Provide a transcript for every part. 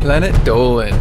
Planet Dolan.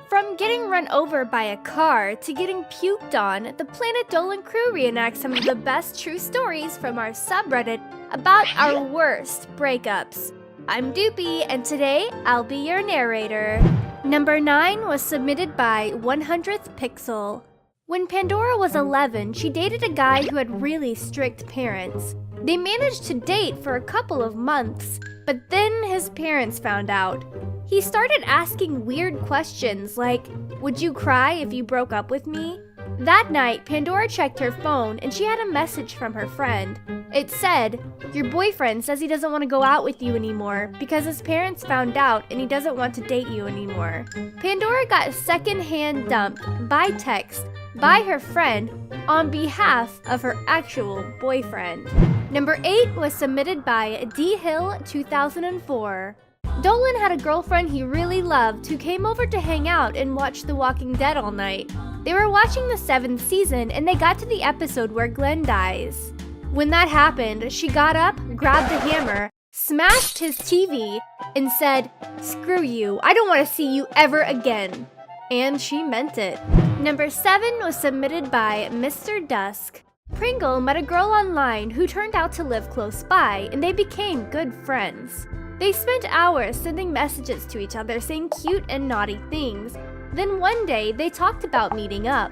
From getting run over by a car to getting puked on, the Planet Dolan crew reenacts some of the best true stories from our subreddit about our worst breakups. I'm Doopy, and today I'll be your narrator. Number 9 was submitted by 100th Pixel. When Pandora was 11, she dated a guy who had really strict parents. They managed to date for a couple of months, but then his parents found out. He started asking weird questions like, "Would you cry if you broke up with me?" That night, Pandora checked her phone and she had a message from her friend. It said, "Your boyfriend says he doesn't want to go out with you anymore because his parents found out and he doesn't want to date you anymore." Pandora got secondhand dumped by text by her friend on behalf of her actual boyfriend. Number 8 was submitted by D Hill 2004. Dolan had a girlfriend he really loved who came over to hang out and watch The Walking Dead all night. They were watching the 7th season and they got to the episode where Glenn dies. When that happened, she got up, grabbed a hammer, smashed his TV, and said, "Screw you, I don't want to see you ever again." And she meant it. Number 7 was submitted by Mr. Dusk. Pringle met a girl online who turned out to live close by, and they became good friends. They spent hours sending messages to each other saying cute and naughty things. Then one day, they talked about meeting up.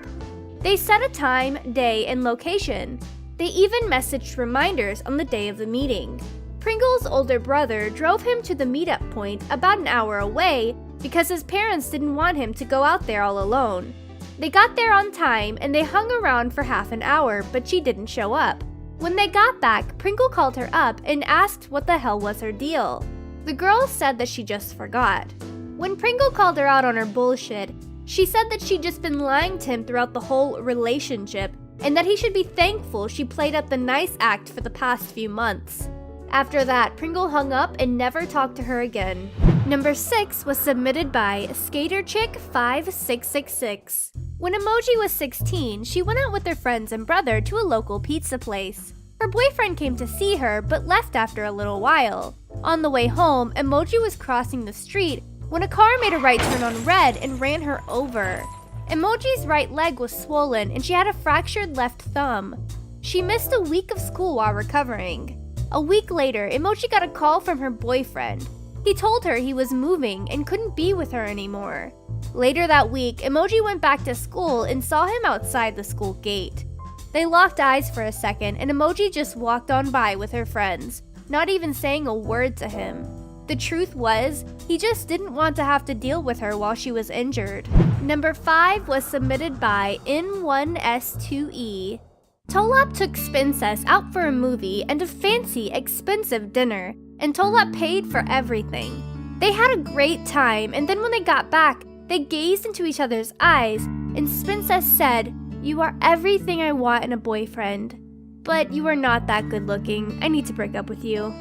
They set a time, day, and location. They even messaged reminders on the day of the meeting. Pringle's older brother drove him to the meetup point about an hour away because his parents didn't want him to go out there all alone. They got there on time and they hung around for half an hour, but she didn't show up. When they got back, Pringle called her up and asked what the hell was her deal. The girl said that she just forgot. When Pringle called her out on her bullshit, she said that she'd just been lying to him throughout the whole relationship and that he should be thankful she played up the nice act for the past few months. After that, Pringle hung up and never talked to her again. Number 6 was submitted by SkaterChick5666. When Emoji was 16, she went out with her friends and brother to a local pizza place. Her boyfriend came to see her but left after a little while. On the way home, Emoji was crossing the street when a car made a right turn on red and ran her over. Emoji's right leg was swollen and she had a fractured left thumb. She missed a week of school while recovering. A week later, Emoji got a call from her boyfriend. He told her he was moving and couldn't be with her anymore. Later that week, Emoji went back to school and saw him outside the school gate. They locked eyes for a second and Emoji just walked on by with her friends, not even saying a word to him. The truth was, he just didn't want to have to deal with her while she was injured. Number 5 was submitted by N1S2E. Tolop took Spincess out for a movie and a fancy, expensive dinner, and Tolop paid for everything. They had a great time, and then when they got back, they gazed into each other's eyes, and Spincess said, "You are everything I want in a boyfriend, but you are not that good looking. I need to break up with you."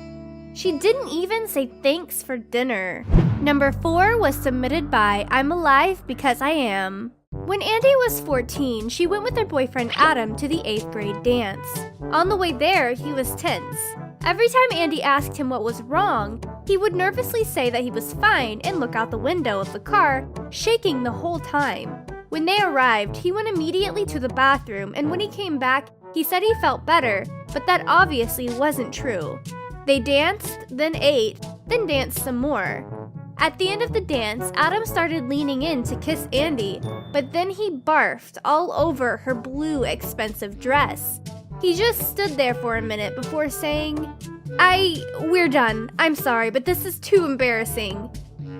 She didn't even say thanks for dinner. Number 4 was submitted by I'm Alive Because I Am. When Andy was 14, she went with her boyfriend Adam to the 8th grade dance. On the way there, he was tense. Every time Andy asked him what was wrong, he would nervously say that he was fine and look out the window of the car, shaking the whole time. When they arrived, he went immediately to the bathroom, and when he came back, he said he felt better, but that obviously wasn't true. They danced, then ate, then danced some more. At the end of the dance, Adam started leaning in to kiss Andy, but then he barfed all over her blue, expensive dress. He just stood there for a minute before saying, We're done. I'm sorry, but this is too embarrassing."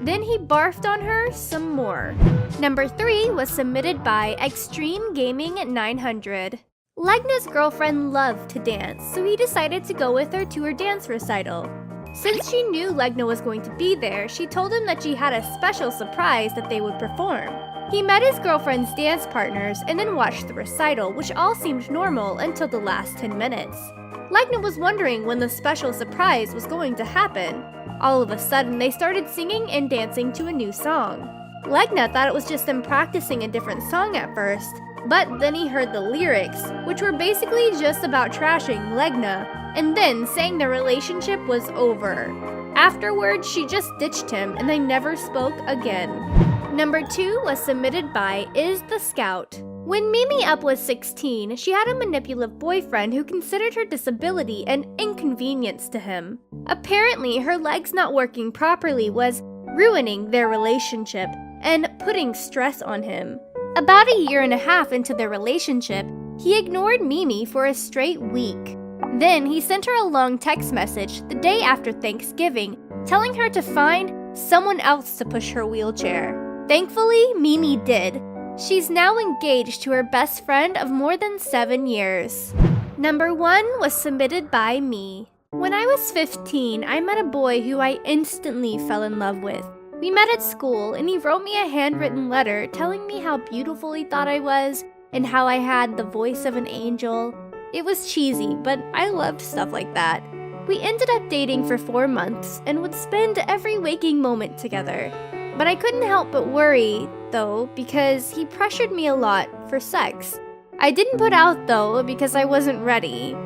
Then he barfed on her some more. Number 3 was submitted by Extreme Gaming 900. Legna's girlfriend loved to dance, so he decided to go with her to her dance recital. Since she knew Legna was going to be there, she told him that she had a special surprise that they would perform. He met his girlfriend's dance partners and then watched the recital, which all seemed normal until the last 10 minutes. Legna was wondering when the special surprise was going to happen. All of a sudden, they started singing and dancing to a new song. Legna thought it was just them practicing a different song at first, But then he heard the lyrics, which were basically just about trashing Legna, and then saying their relationship was over. Afterwards, she just ditched him and they never spoke again. Number 2 was submitted by Is the Scout. When Mimi Up was 16, she had a manipulative boyfriend who considered her disability an inconvenience to him. Apparently, her legs not working properly was ruining their relationship and putting stress on him. About a year and a half into their relationship, he ignored Mimi for a straight week. Then he sent her a long text message the day after Thanksgiving, telling her to find someone else to push her wheelchair. Thankfully, Mimi did. She's now engaged to her best friend of more than 7 years. Number 1 was submitted by me. When I was 15, I met a boy who I instantly fell in love with. We met at school and he wrote me a handwritten letter telling me how beautiful he thought I was and how I had the voice of an angel. It was cheesy, but I loved stuff like that. We ended up dating for 4 months and would spend every waking moment together. But I couldn't help but worry, though, because he pressured me a lot for sex. I didn't put out, though, because I wasn't ready.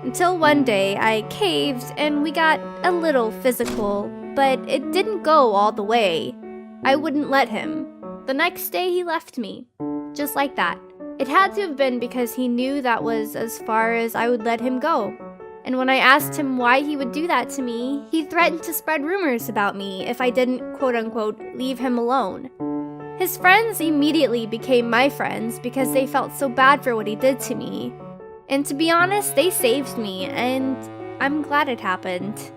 Until one day, I caved and we got a little physical, but it didn't go all the way. I wouldn't let him. The next day, he left me. Just like that. It had to have been because he knew that was as far as I would let him go. And when I asked him why he would do that to me, he threatened to spread rumors about me if I didn't, quote-unquote, leave him alone. His friends immediately became my friends because they felt so bad for what he did to me. And to be honest, they saved me, and I'm glad it happened.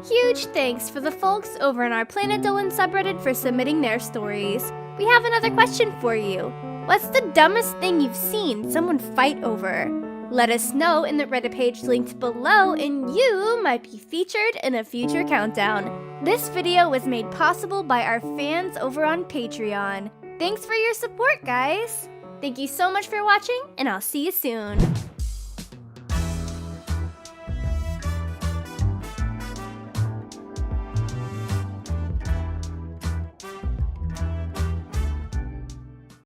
Huge thanks for the folks over in our Planet Dolan subreddit for submitting their stories. We have another question for you. What's the dumbest thing you've seen someone fight over? Let us know in the Reddit page linked below and you might be featured in a future countdown. This video was made possible by our fans over on Patreon. Thanks for your support, guys! Thank you so much for watching, and I'll see you soon.